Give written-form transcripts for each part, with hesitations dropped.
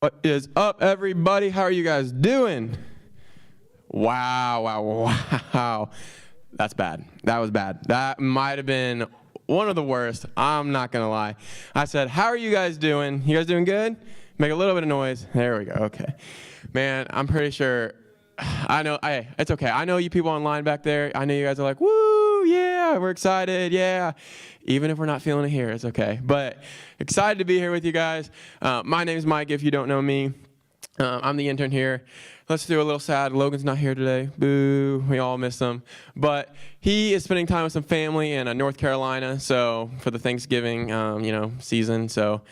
What is up, everybody? How are you guys doing? Wow. That's bad. That was bad. That might have been one of the worst. I'm not going to lie. I said, how are you guys doing? You guys doing good? Make a little bit of noise. There we go. Okay. Man, I'm pretty sure. I know. Hey, it's okay. I know you people online back there. I know you guys are like, woo, yeah, we're excited. Yeah. Even if we're not feeling it here, it's okay. But excited to be here with you guys. My name is Mike, if you don't know me. I'm the intern here. Let's do a little sad. Logan's not here today. Boo. We all miss him. But he is spending time with some family in North Carolina, so for the Thanksgiving, season. So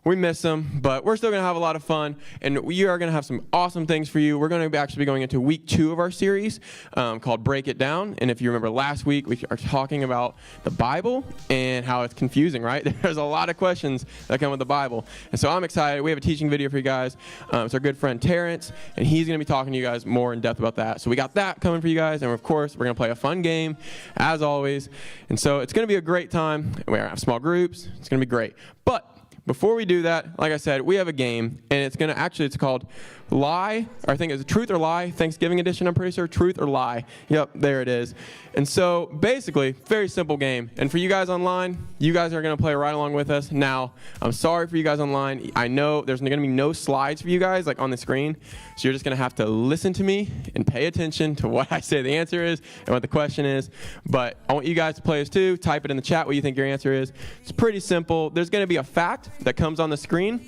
we miss him, but we're still going to have a lot of fun, and we are going to have some awesome things for you. We're going to actually be going into week 2 of our series called Break It Down. And if you remember last week, we are talking about the Bible and how it's confusing, right? There's a lot of questions that come with the Bible. And so I'm excited. We have a teaching video for you guys. It's our good friend Terrence, and he's going to be talking to you guys more in depth about that. So we got that coming for you guys, and of course, we're going to play a fun game, as always. And so it's going to be a great time. We're going to have small groups. It's going to be great. But before we do that, like I said, we have a game, and it's called Lie, or I think it's Truth or Lie, Thanksgiving edition, I'm pretty sure, Truth or Lie. Yep, there it is. And so, basically, very simple game. And for you guys online, you guys are going to play right along with us. Now, I'm sorry for you guys online. I know there's going to be no slides for you guys, like on the screen, so you're just going to have to listen to me and pay attention to what I say the answer is and what the question is. But I want you guys to play this too. Type it in the chat what you think your answer is. It's pretty simple. There's going to be a fact that comes on the screen,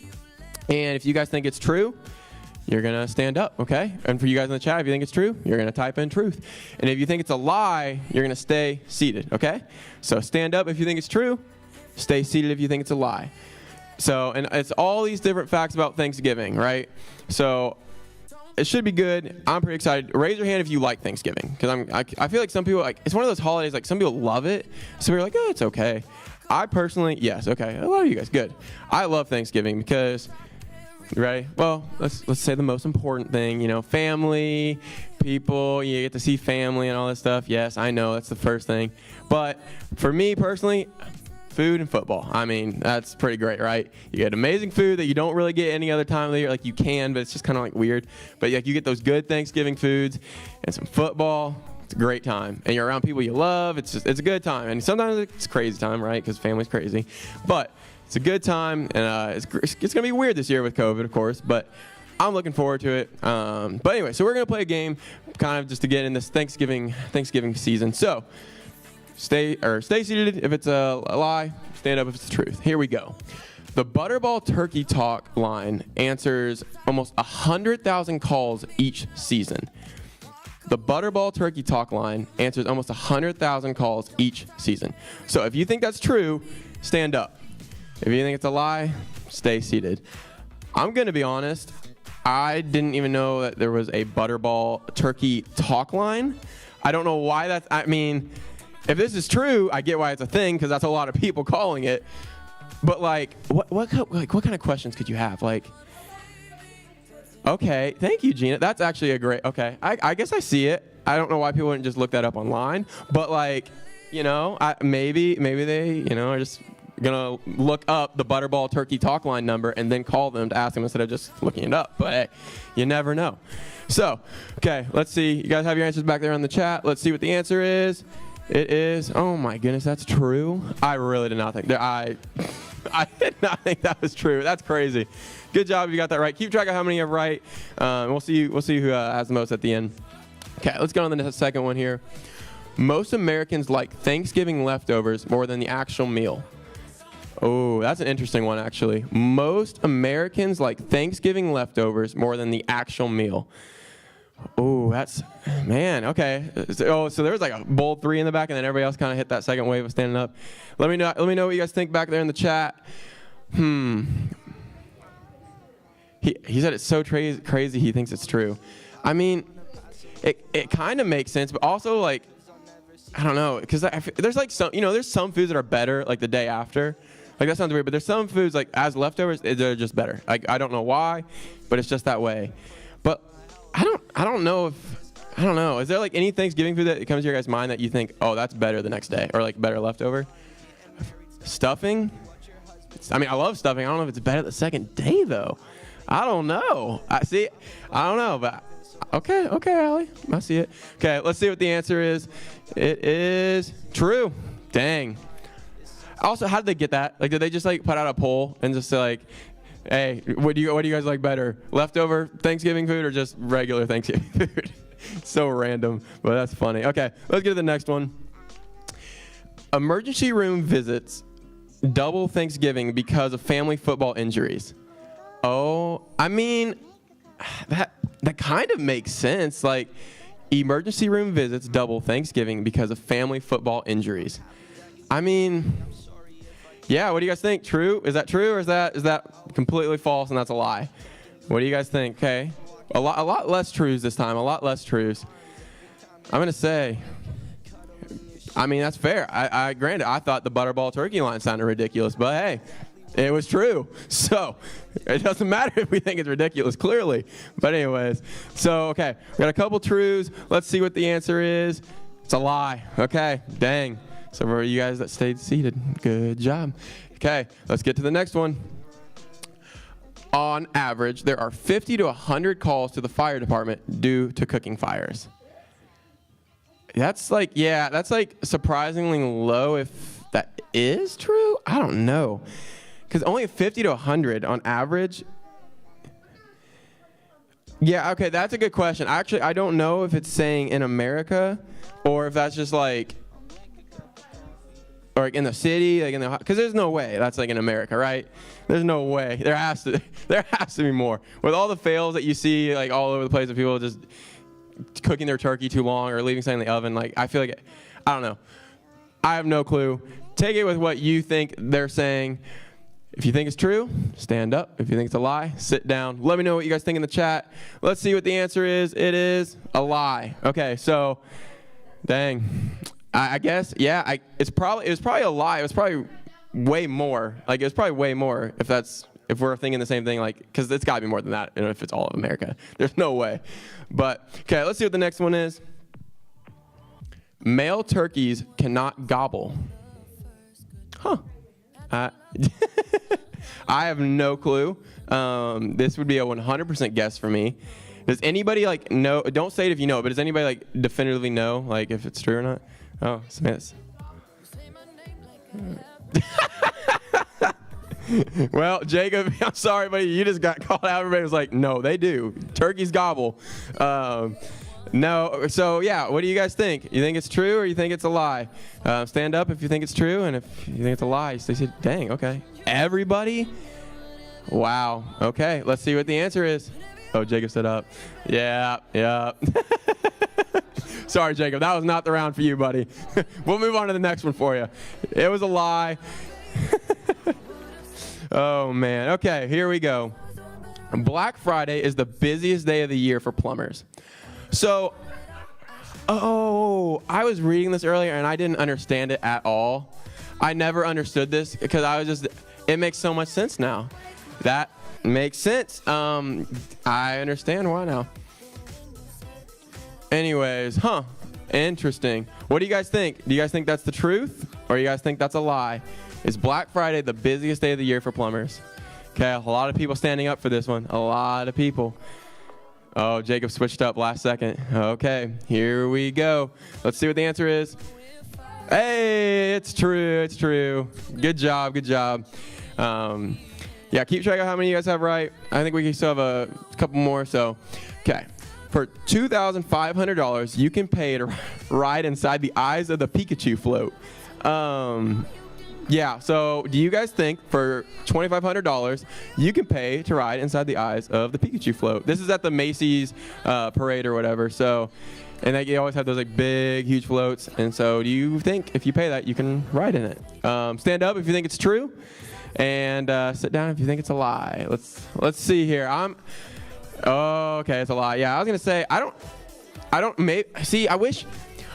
and if you guys think it's true, you're going to stand up, okay? And for you guys in the chat, if you think it's true, you're going to type in truth. And if you think it's a lie, you're going to stay seated, okay? So stand up if you think it's true. Stay seated if you think it's a lie. So, and it's all these different facts about Thanksgiving, right? So it should be good. I'm pretty excited. Raise your hand if you like Thanksgiving, because I feel like some people, like, it's one of those holidays, like some people love it. Some people are like, oh, it's okay. I personally, yes, okay. A lot of you guys, good. I love Thanksgiving because, right? Well, let's say the most important thing, family, people, you get to see family and all this stuff. Yes, I know that's the first thing. But for me personally, food and football. I mean, that's pretty great, right? You get amazing food that you don't really get any other time of the year. Like, you can, but it's just kind of like weird. But like, you get those good Thanksgiving foods and some football. It's a great time, and you're around people you love. It's a good time, and sometimes it's a crazy time, right? Because family's crazy, but it's a good time, and it's gonna be weird this year with COVID, of course, but I'm looking forward to it. But anyway, so we're gonna play a game, kind of just to get in this Thanksgiving season. So stay seated if it's a lie, stand up if it's the truth. Here we go. The Butterball Turkey Talk line answers almost 100,000 calls each season. The Butterball Turkey Talk line answers almost 100,000 calls each season. So if you think that's true, stand up. If you think it's a lie, stay seated. I'm going to be honest. I didn't even know that there was a Butterball Turkey Talk line. I don't know why that's, I mean, if this is true, I get why it's a thing, because that's a lot of people calling it. But like, what kind of questions could you have? Like, okay, thank you, Gina. That's actually a great, okay. I guess I see it. I don't know why people wouldn't just look that up online. But like, maybe they, are just going to look up the Butterball Turkey Talk line number and then call them to ask them instead of just looking it up. But hey, you never know. So, okay, let's see. You guys have your answers back there in the chat. Let's see what the answer is. It is, oh my goodness, that's true. I really did not think that. I did not think that was true. That's crazy. Good job if you got that right. Keep track of how many you have right. We'll see who has the most at the end. Okay, let's go on to the second one here. Most Americans like Thanksgiving leftovers more than the actual meal. Oh, that's an interesting one, actually. Most Americans like Thanksgiving leftovers more than the actual meal. Oh, that's, man, okay. So there was like a bold 3 in the back, and then everybody else kind of hit that second wave of standing up. Let me know what you guys think back there in the chat. He said it's so crazy he thinks it's true. I mean, it kind of makes sense, but also, like, I don't know, because there's like there's some foods that are better like the day after. Like, that sounds weird, but there's some foods like as leftovers, they're just better. Like, I don't know why, but it's just that way. But I don't know. Is there like any Thanksgiving food that comes to your guys' mind that you think, oh, that's better the next day, or like better leftover? Stuffing? I mean, I love stuffing. I don't know if it's better the second day though. I don't know. I don't know, but okay, Allie. I see it. Okay, let's see what the answer is. It is true. Dang. Also, how did they get that? Like, did they just like put out a poll and just say like, hey, what do you guys like better? Leftover Thanksgiving food or just regular Thanksgiving food? So random, but that's funny. Okay, let's get to the next one. Emergency room visits double Thanksgiving because of family football injuries. Oh, I mean, that kind of makes sense. Like, emergency room visits double Thanksgiving because of family football injuries. I mean, yeah, what do you guys think? True? Is that true, or is that completely false and that's a lie? What do you guys think? Okay. A lot less truths this time. A lot less truths. I'm going to say, I mean, that's fair. I granted, I thought the Butterball turkey line sounded ridiculous, but hey, it was true. So it doesn't matter if we think it's ridiculous, clearly. But anyways, so, okay, we got a couple truths. Let's see what the answer is. It's a lie. Okay, dang. So for you guys that stayed seated, good job. Okay, let's get to the next one. On average, there are 50 to 100 calls to the fire department due to cooking fires. That's like surprisingly low if that is true. I don't know. Because only 50 to 100 on average. Yeah, okay, that's a good question. Actually, I don't know if it's saying in America or if that's just like, or like in the city, like because there's no way that's like in America, right? There's no way. There has to be more. With all the fails that you see like all over the place of people just cooking their turkey too long or leaving something in the oven, like I feel like, I don't know. I have no clue. Take it with what you think they're saying. If you think it's true, stand up. If you think it's a lie, sit down. Let me know what you guys think in the chat. Let's see what the answer is. It is a lie. Okay, so, dang. I guess, yeah, it was probably a lie. It was probably way more. Like, it was probably way more if we're thinking the same thing, like, because it's got to be more than that, you know, if it's all of America. There's no way. But, okay, let's see what the next one is. Male turkeys cannot gobble. Huh. I have no clue. This would be a 100% guess for me. Does anybody, like, know? Don't say it if you know, but does anybody, like, definitively know, like, if it's true or not? Oh, Smiths. Well, Jacob, I'm sorry, buddy. You just got called out. Everybody was like, no, they do. Turkeys gobble. No. So, yeah, what do you guys think? You think it's true or you think it's a lie? Stand up if you think it's true, and if you think it's a lie, you say, dang, okay. Everybody? Wow. Okay, let's see what the answer is. Oh, Jacob stood up. Yeah. Sorry, Jacob. That was not the round for you, buddy. We'll move on to the next one for you. It was a lie. Oh, man. Okay, here we go. Black Friday is the busiest day of the year for plumbers. So, I was reading this earlier, and I didn't understand it at all. I never understood this because it makes so much sense now. That makes sense. I understand why now. Anyways, interesting. What do you guys think? Do you guys think that's the truth, or do you guys think that's a lie? Is Black Friday the busiest day of the year for plumbers? Okay, a lot of people standing up for this one. A lot of people. Oh, Jacob switched up last second. Okay, here we go. Let's see what the answer is. Hey, it's true. It's true. Good job. Good job. Yeah, keep track of how many you guys have right. I think we can still have a couple more. So, okay. For $2,500, you can pay to ride inside the eyes of the Pikachu float. Yeah, so do you guys think for $2,500 you can pay to ride inside the eyes of the Pikachu float? This is at the Macy's parade or whatever. So, and they always have those like big, huge floats. And so, do you think if you pay that you can ride in it? Stand up if you think it's true, and sit down if you think it's a lie. Let's see here. Okay, it's a lie. Yeah, I was gonna say I wish.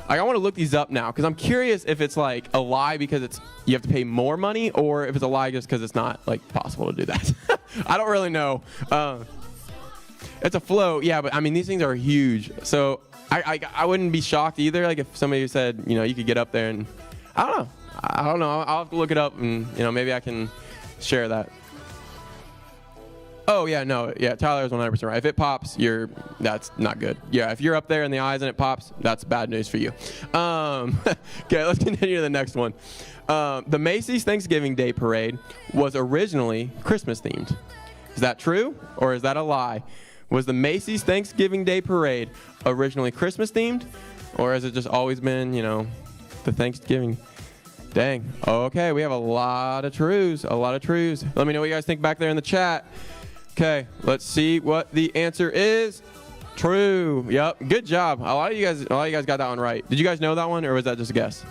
I want to look these up now because I'm curious if it's like a lie because you have to pay more money, or if it's a lie just because it's not like possible to do that. I don't really know. It's a float, yeah, but I mean these things are huge, so I wouldn't be shocked either. Like if somebody said you could get up there and I don't know. I'll have to look it up and maybe I can share that. Oh, yeah, no. Yeah, Tyler is 100% right. If it pops, that's not good. Yeah, if you're up there in the eyes and it pops, that's bad news for you. Okay, let's continue to the next one. The Macy's Thanksgiving Day Parade was originally Christmas themed. Is that true or is that a lie? Was the Macy's Thanksgiving Day Parade originally Christmas themed, or has it just always been, the Thanksgiving? Dang. Okay, we have a lot of trues. Let me know what you guys think back there in the chat. Okay, let's see what the answer is. True. Yep. Good job. A lot of you guys got that one right. Did you guys know that one, or was that just a guess?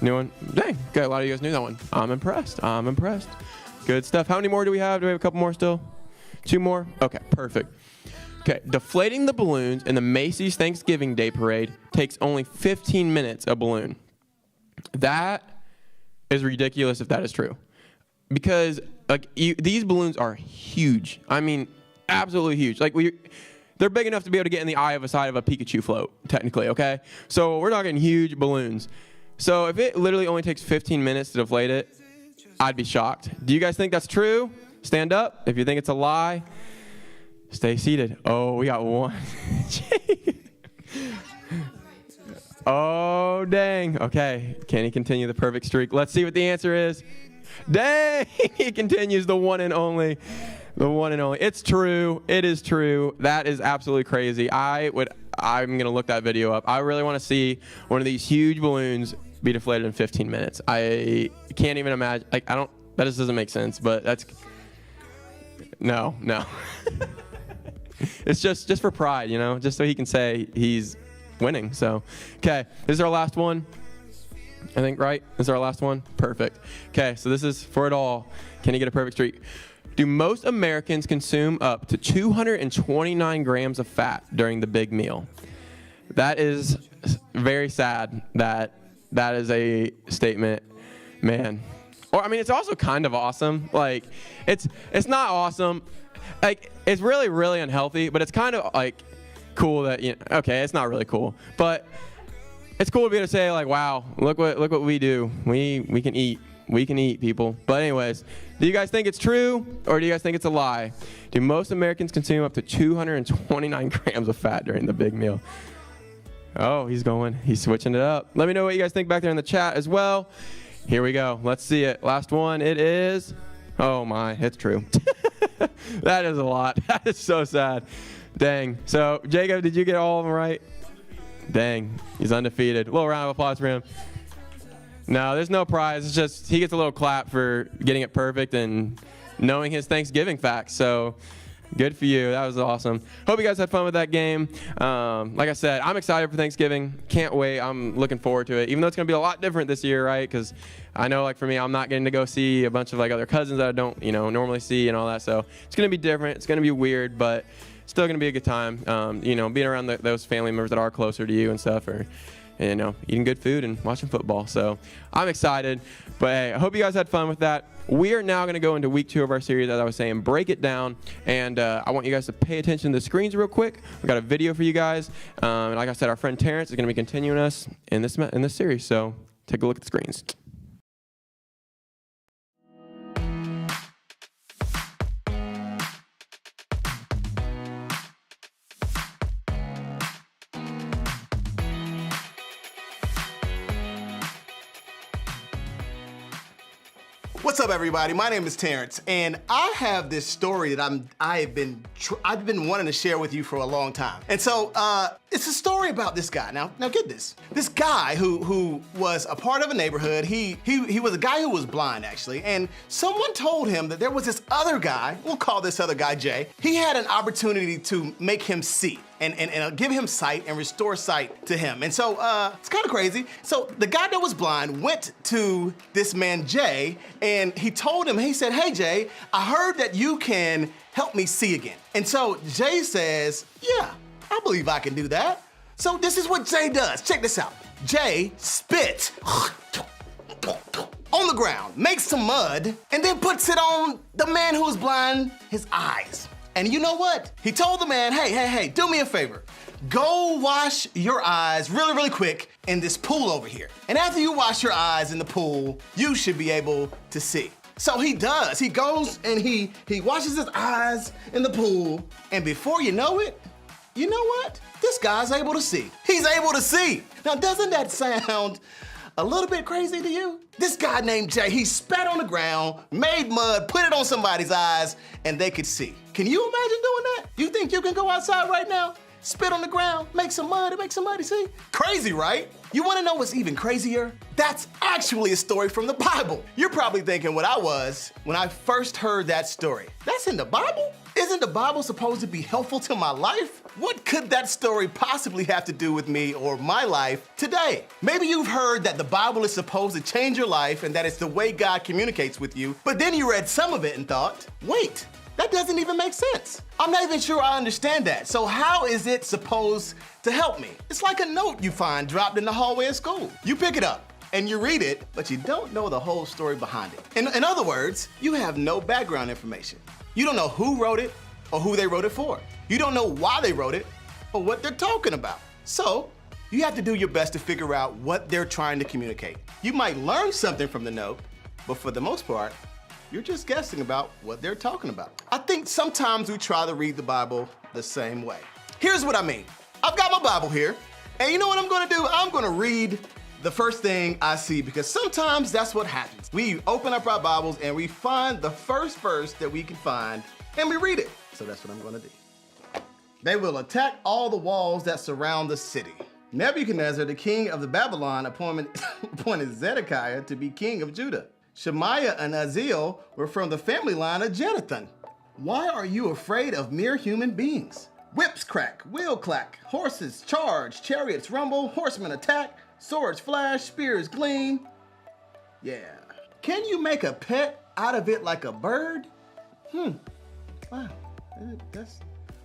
New one? Dang. Okay, a lot of you guys knew that one. I'm impressed. Good stuff. How many more do we have? Do we have a couple more still? 2 more? Okay, perfect. Okay, deflating the balloons in the Macy's Thanksgiving Day Parade takes only 15 minutes a balloon. That is ridiculous if that is true. Because these balloons are huge. I mean, absolutely huge. They're big enough to be able to get in the eye of a side of a Pikachu float, technically, okay? So we're talking huge balloons. So if it literally only takes 15 minutes to deflate it, I'd be shocked. Do you guys think that's true? Stand up. If you think it's a lie, stay seated. Oh, we got one. Oh, dang. Okay. Can he continue the perfect streak? Let's see what the answer is. Dang. He continues the one and only. It's true. It is true. That is absolutely crazy. I'm going to look that video up. I really want to see one of these huge balloons be deflated in 15 minutes. I can't even imagine. That just doesn't make sense, but no. It's just for pride, just so he can say he's winning. So, okay, this is our last one. I think, right? This is our last one? Perfect. Okay, so this is for it all. Can you get a perfect streak? Do most Americans consume up to 229 grams of fat during the big meal? That is very sad that is a statement, man. Or, I mean, it's also kind of awesome. It's not awesome. It's really, really unhealthy, but it's kind of, cool that, okay, it's not really cool. But it's cool to be able to say, wow, look what we do. We can eat. We can eat, people. But anyways, do you guys think it's true, or do you guys think it's a lie? Do most Americans consume up to 229 grams of fat during the big meal? Oh, he's switching it up. Let me know what you guys think back there in the chat as well. Here we go. Let's see it. Last one. It is. Oh my, it's true. That is a lot. That is so sad. Dang. So, Jacob, did you get all of them right? Dang. He's undefeated. A little round of applause for him. No, there's no prize. It's just he gets a little clap for getting it perfect and knowing his Thanksgiving facts. So, good for you. That was awesome. Hope you guys had fun with that game. Like I said, I'm excited for Thanksgiving. Can't wait. I'm looking forward to it, even though it's going to be a lot different this year, right? Because I know, for me, I'm not getting to go see a bunch of, other cousins that I don't, normally see and all that. So it's going to be different. It's going to be weird, but still going to be a good time. Being around those family members that are closer to you and stuff, or eating good food and watching football. So I'm excited. But hey, I hope you guys had fun with that. We are now going to go into week 2 of our series, as I was saying, break it down. And I want you guys to pay attention to the screens real quick. We got a video for you guys. And like I said, our friend Terrence is going to be continuing us in this series. So take a look at the screens. What's up, everybody? My name is Terrence, and I have this story that I've been wanting to share with you for a long time. And so it's a story about this guy. Now get this. This guy who was a part of a neighborhood. He was a guy who was blind, actually, and someone told him that there was this other guy. We'll call this other guy Jay. He had an opportunity to make him see and give him sight and restore sight to him. And so it's kind of crazy. So the guy that was blind went to this man Jay, and he told him, he said, "Hey Jay, I heard that you can help me see again." And so Jay says, "Yeah, I believe I can do that." So this is what Jay does. Check this out. Jay spits on the ground, makes some mud, and then puts it on the man who is blind, his eyes. And you know what? He told the man, hey, do me a favor. Go wash your eyes really, really quick in this pool over here. And after you wash your eyes in the pool, you should be able to see. So he does. He goes and he washes his eyes in the pool, and before you know it, you know what? This guy's able to see. He's able to see. Now, doesn't that sound a little bit crazy to you? This guy named Jay, he spat on the ground, made mud, put it on somebody's eyes, and they could see. Can you imagine doing that? You think you can go outside right now, spit on the ground, make some mud, and make somebody see? Crazy, right? You wanna know what's even crazier? That's actually a story from the Bible. You're probably thinking what I was when I first heard that story. That's in the Bible? Isn't the Bible supposed to be helpful to my life? What could that story possibly have to do with me or my life today? Maybe you've heard that the Bible is supposed to change your life and that it's the way God communicates with you, but then you read some of it and thought, wait, that doesn't even make sense. I'm not even sure I understand that. So how is it supposed to help me? It's like a note you find dropped in the hallway of school. You pick it up and you read it, but you don't know the whole story behind it. In other words, you have no background information. You don't know who wrote it or who they wrote it for. You don't know why they wrote it or what they're talking about. So you have to do your best to figure out what they're trying to communicate. You might learn something from the note, but for the most part, you're just guessing about what they're talking about. I think sometimes we try to read the Bible the same way. Here's what I mean. I've got my Bible here, and you know what I'm gonna do? I'm gonna read the first thing I see, because sometimes that's what happens. We open up our Bibles and we find the first verse that we can find and we read it. So that's what I'm gonna do. They will attack all the walls that surround the city. Nebuchadnezzar, the king of the Babylon, appointed Zedekiah to be king of Judah. Shemaiah and Aziel were from the family line of Jeduthun. Why are you afraid of mere human beings? Whips crack, wheel clack, horses charge, chariots rumble, horsemen attack, swords flash, spears gleam. Yeah. Can you make a pet out of it like a bird? Wow.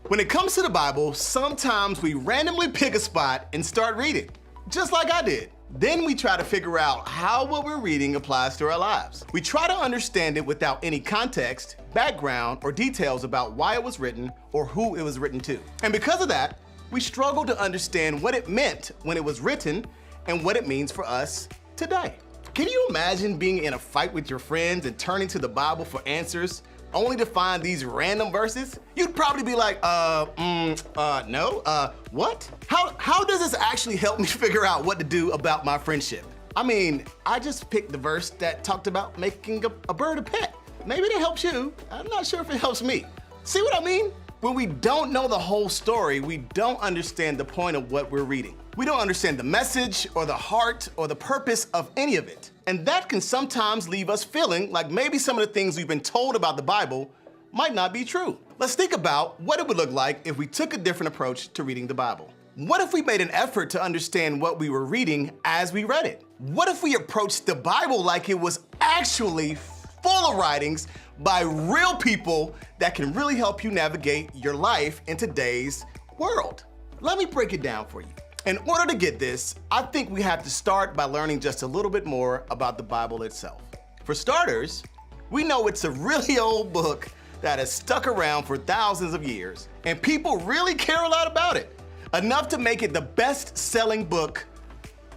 When it comes to the Bible, sometimes we randomly pick a spot and start reading, just like I did. Then we try to figure out how what we're reading applies to our lives. We try to understand it without any context, background, or details about why it was written or who it was written to. And because of that, we struggle to understand what it meant when it was written and what it means for us today. Can you imagine being in a fight with your friends and turning to the Bible for answers only to find these random verses? You'd probably be like, no, what? How does this actually help me figure out what to do about my friendship? I mean, I just picked the verse that talked about making a bird a pet. Maybe that helps you. I'm not sure if it helps me. See what I mean? When we don't know the whole story, we don't understand the point of what we're reading. We don't understand the message or the heart or the purpose of any of it. And that can sometimes leave us feeling like maybe some of the things we've been told about the Bible might not be true. Let's think about what it would look like if we took a different approach to reading the Bible. What if we made an effort to understand what we were reading as we read it? What if we approached the Bible like it was actually full of writings by real people that can really help you navigate your life in today's world? Let me break it down for you. In order to get this, I think we have to start by learning just a little bit more about the Bible itself. For starters, we know it's a really old book that has stuck around for thousands of years, and people really care a lot about it, enough to make it the best-selling book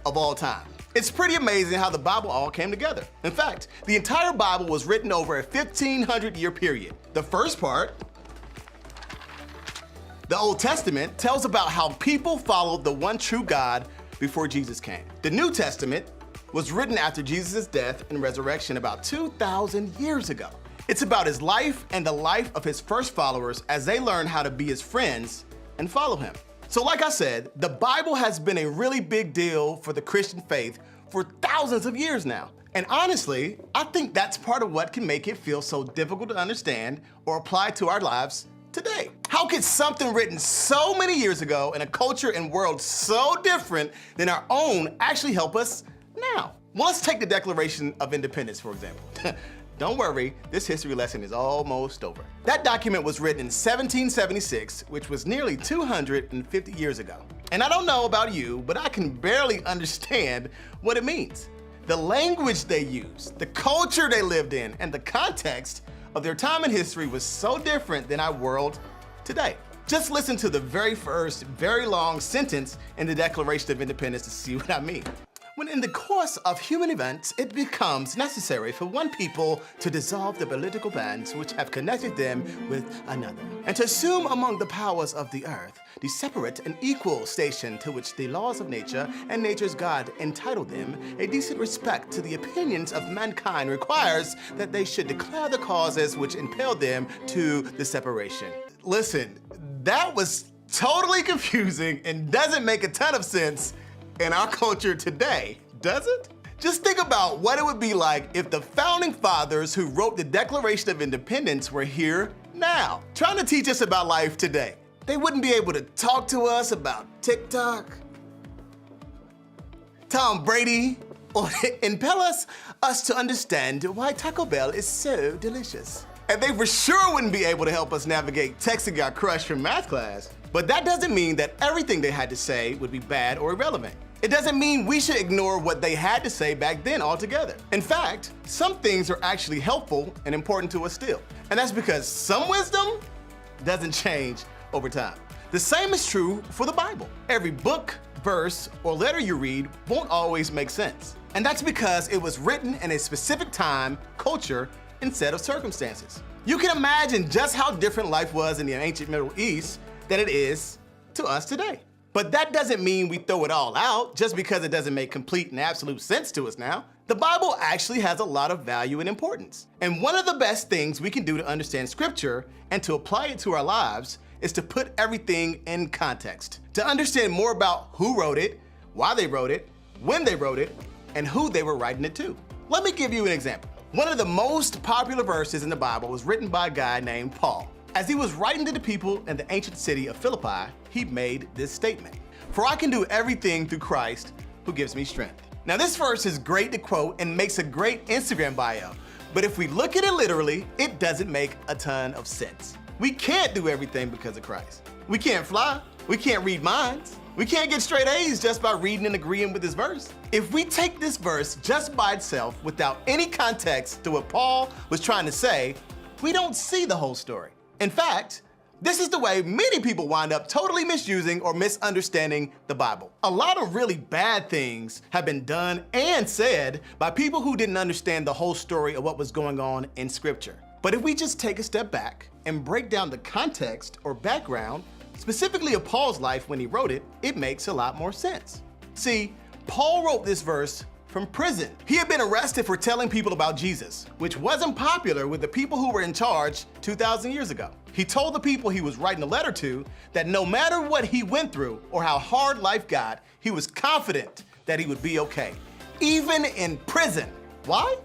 of all time. It's pretty amazing how the Bible all came together. In fact, the entire Bible was written over a 1,500-year period. The first part, the Old Testament, tells about how people followed the one true God before Jesus came. The New Testament was written after Jesus' death and resurrection about 2,000 years ago. It's about his life and the life of his first followers as they learn how to be his friends and follow him. So like I said, the Bible has been a really big deal for the Christian faith for thousands of years now. And honestly, I think that's part of what can make it feel so difficult to understand or apply to our lives today. How could something written so many years ago in a culture and world so different than our own actually help us now? Well, let's take the Declaration of Independence, for example. Don't worry, this history lesson is almost over. That document was written in 1776, which was nearly 250 years ago. And I don't know about you, but I can barely understand what it means. The language they used, the culture they lived in, and the context of their time in history was so different than our world today. Just listen to the very first, very long sentence in the Declaration of Independence to see what I mean. when in the course of human events, it becomes necessary for one people to dissolve the political bands which have connected them with another, and to assume among the powers of the earth the separate and equal station to which the laws of nature and nature's God entitle them. A decent respect to the opinions of mankind requires that they should declare the causes which impel them to the separation. Listen, that was totally confusing and doesn't make a ton of sense in our culture today, does it? Just think about what it would be like if the founding fathers who wrote the Declaration of Independence were here now, trying to teach us about life today. They wouldn't be able to talk to us about TikTok, Tom Brady, or impel us to understand why Taco Bell is so delicious. And they for sure wouldn't be able to help us navigate texting our crush from math class. But that doesn't mean that everything they had to say would be bad or irrelevant. It doesn't mean we should ignore what they had to say back then altogether. In fact, some things are actually helpful and important to us still. And that's because some wisdom doesn't change over time. The same is true for the Bible. Every book, verse, or letter you read won't always make sense. And that's because it was written in a specific time, culture, and set of circumstances. You can imagine just how different life was in the ancient Middle East than it is to us today. But that doesn't mean we throw it all out just because it doesn't make complete and absolute sense to us now. The Bible actually has a lot of value and importance. And one of the best things we can do to understand Scripture and to apply it to our lives is to put everything in context. To understand more about who wrote it, why they wrote it, when they wrote it, and who they were writing it to. Let me give you an example. One of the most popular verses in the Bible was written by a guy named Paul. As he was writing to the people in the ancient city of Philippi, he made this statement: "For I can do everything through Christ who gives me strength." Now this verse is great to quote and makes a great Instagram bio, but if we look at it literally, it doesn't make a ton of sense. We can't do everything because of Christ. We can't fly, we can't read minds, we can't get straight A's just by reading and agreeing with this verse. If we take this verse just by itself without any context to what Paul was trying to say, we don't see the whole story. In fact, this is the way many people wind up totally misusing or misunderstanding the Bible. A lot of really bad things have been done and said by people who didn't understand the whole story of what was going on in Scripture. But if we just take a step back and break down the context or background, specifically of Paul's life when he wrote it, it makes a lot more sense. See, Paul wrote this verse from prison. He had been arrested for telling people about Jesus, which wasn't popular with the people who were in charge 2,000 years ago. He told the people he was writing a letter to that no matter what he went through or how hard life got, he was confident that he would be okay, even in prison. Why?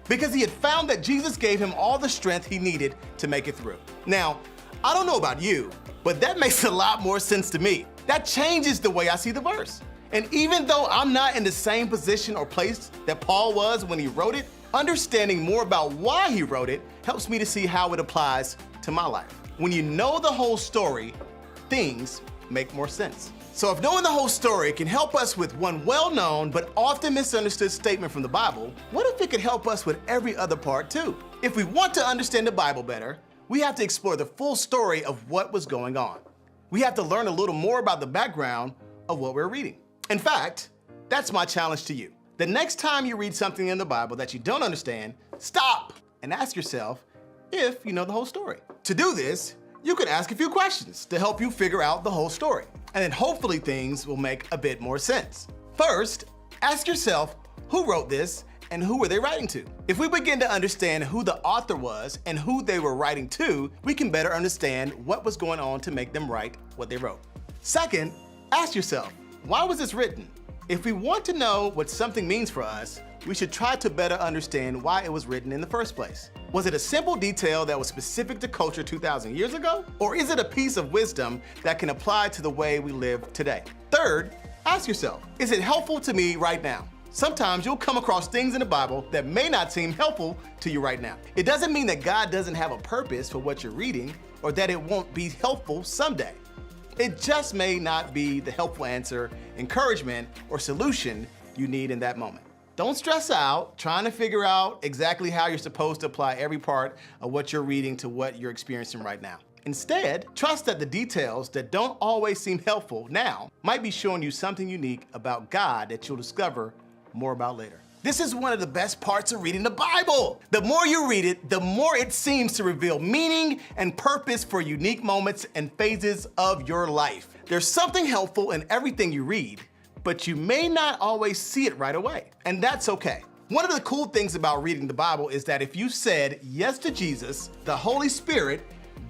Because he had found that Jesus gave him all the strength he needed to make it through. Now, I don't know about you, but that makes a lot more sense to me. That changes the way I see the verse. And even though I'm not in the same position or place that Paul was when he wrote it, understanding more about why he wrote it helps me to see how it applies to my life. When you know the whole story, things make more sense. So if knowing the whole story can help us with one well-known but often misunderstood statement from the Bible, what if it could help us with every other part too? If we want to understand the Bible better, we have to explore the full story of what was going on. We have to learn a little more about the background of what we're reading. In fact, that's my challenge to you. The next time you read something in the Bible that you don't understand, stop and ask yourself if you know the whole story. To do this, you could ask a few questions to help you figure out the whole story, and then hopefully things will make a bit more sense. First, ask yourself who wrote this and who were they writing to? If we begin to understand who the author was and who they were writing to, we can better understand what was going on to make them write what they wrote. Second, ask yourself, why was this written? If we want to know what something means for us, we should try to better understand why it was written in the first place. Was it a simple detail that was specific to culture 2,000 years ago? Or is it a piece of wisdom that can apply to the way we live today? Third, ask yourself, is it helpful to me right now? Sometimes you'll come across things in the Bible that may not seem helpful to you right now. It doesn't mean that God doesn't have a purpose for what you're reading or that it won't be helpful someday. It just may not be the helpful answer, encouragement, or solution you need in that moment. Don't stress out trying to figure out exactly how you're supposed to apply every part of what you're reading to what you're experiencing right now. Instead, trust that the details that don't always seem helpful now might be showing you something unique about God that you'll discover more about later. This is one of the best parts of reading the Bible. The more you read it, the more it seems to reveal meaning and purpose for unique moments and phases of your life. There's something helpful in everything you read, but you may not always see it right away, and that's okay. One of the cool things about reading the Bible is that if you said yes to Jesus, the Holy Spirit,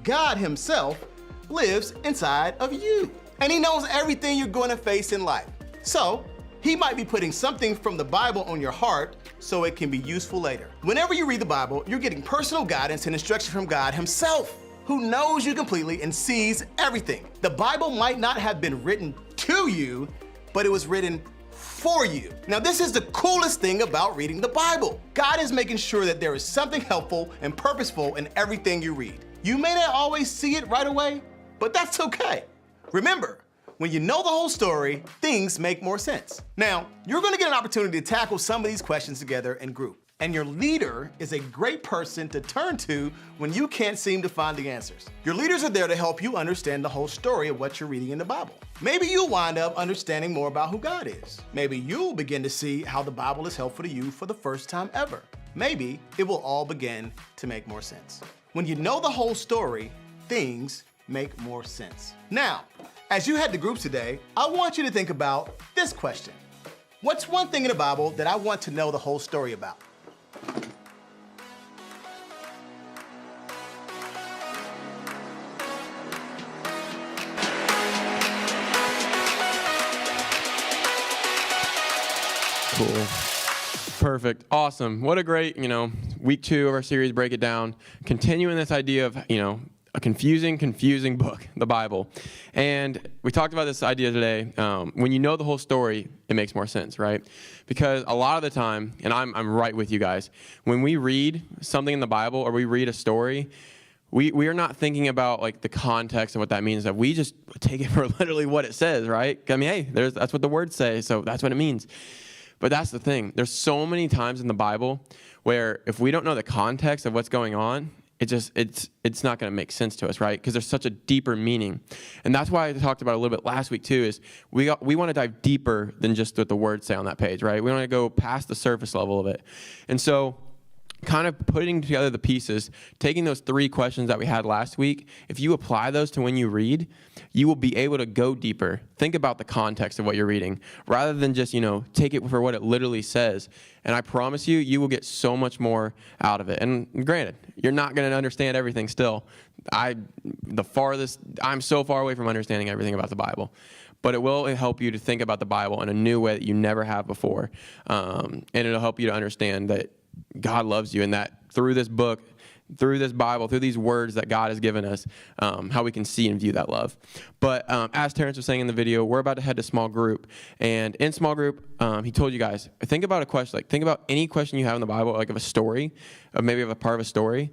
God Himself, lives inside of you. And He knows everything you're going to face in life. So, He might be putting something from the Bible on your heart so it can be useful later. Whenever you read the Bible, you're getting personal guidance and instruction from God Himself, who knows you completely and sees everything. The Bible might not have been written to you, but it was written for you. Now, this is the coolest thing about reading the Bible. God is making sure that there is something helpful and purposeful in everything you read. You may not always see it right away, but that's okay. Remember, when you know the whole story, things make more sense. Now, you're gonna get an opportunity to tackle some of these questions together in group. And your leader is a great person to turn to when you can't seem to find the answers. Your leaders are there to help you understand the whole story of what you're reading in the Bible. Maybe you'll wind up understanding more about who God is. Maybe you'll begin to see how the Bible is helpful to you for the first time ever. Maybe it will all begin to make more sense. When you know the whole story, things make more sense. Now, as you head to groups today, I want you to think about this question. What's one thing in the Bible that I want to know the whole story about? Cool. Perfect. Awesome. What a great, week 2 of our series, Break It Down. Continuing this idea of, a confusing book, the Bible. And we talked about this idea today. When you know the whole story, it makes more sense, right? Because a lot of the time, and I'm right with you guys, when we read something in the Bible or we read a story, we are not thinking about like the context of what that means. That we just take it for literally what it says, right? I mean, hey, that's what the words say, so that's what it means. But that's the thing. There's so many times in the Bible where if we don't know the context of what's going on, it's not going to make sense to us, right? Because there's such a deeper meaning. And that's why I talked about a little bit last week too, is we want to dive deeper than just what the words say on that page, right? We want to go past the surface level of it. And so kind of putting together the pieces, taking those 3 questions that we had last week, if you apply those to when you read, you will be able to go deeper. Think about the context of what you're reading, rather than just, take it for what it literally says. And I promise you, you will get so much more out of it. And granted, you're not going to understand everything still. I'm so far away from understanding everything about the Bible. But it will help you to think about the Bible in a new way that you never have before. And it'll help you to understand that God loves you, and that through this book, through this Bible, through these words that God has given us, how we can see and view that love. But as Terrence was saying in the video, we're about to head to small group. And in small group, he told you guys, think about a question, think about any question you have in the Bible, like of a story, of maybe of a part of a story,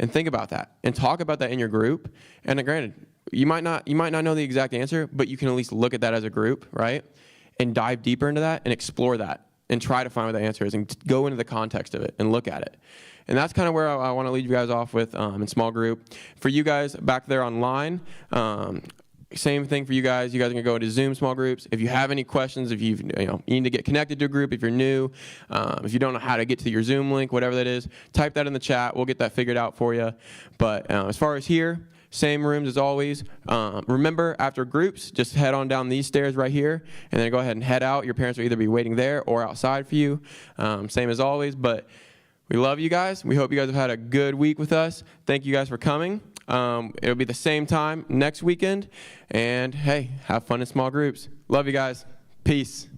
and think about that and talk about that in your group. And granted, you might not know the exact answer, but you can at least look at that as a group, right? And dive deeper into that and explore that and try to find what the answer is and go into the context of it and look at it. And that's kind of where I want to lead you guys off with in small group. For you guys back there online, same thing for you guys. You guys are going to go into Zoom small groups. If you have any questions, if you need to get connected to a group, if you're new, if you don't know how to get to your Zoom link, whatever that is, type that in the chat. We'll get that figured out for you. But as far as here, same rooms as always. Remember, after groups, just head on down these stairs right here, and then go ahead and head out. Your parents will either be waiting there or outside for you. Same as always, but we love you guys. We hope you guys have had a good week with us. Thank you guys for coming. It'll be the same time next weekend. And, hey, have fun in small groups. Love you guys. Peace.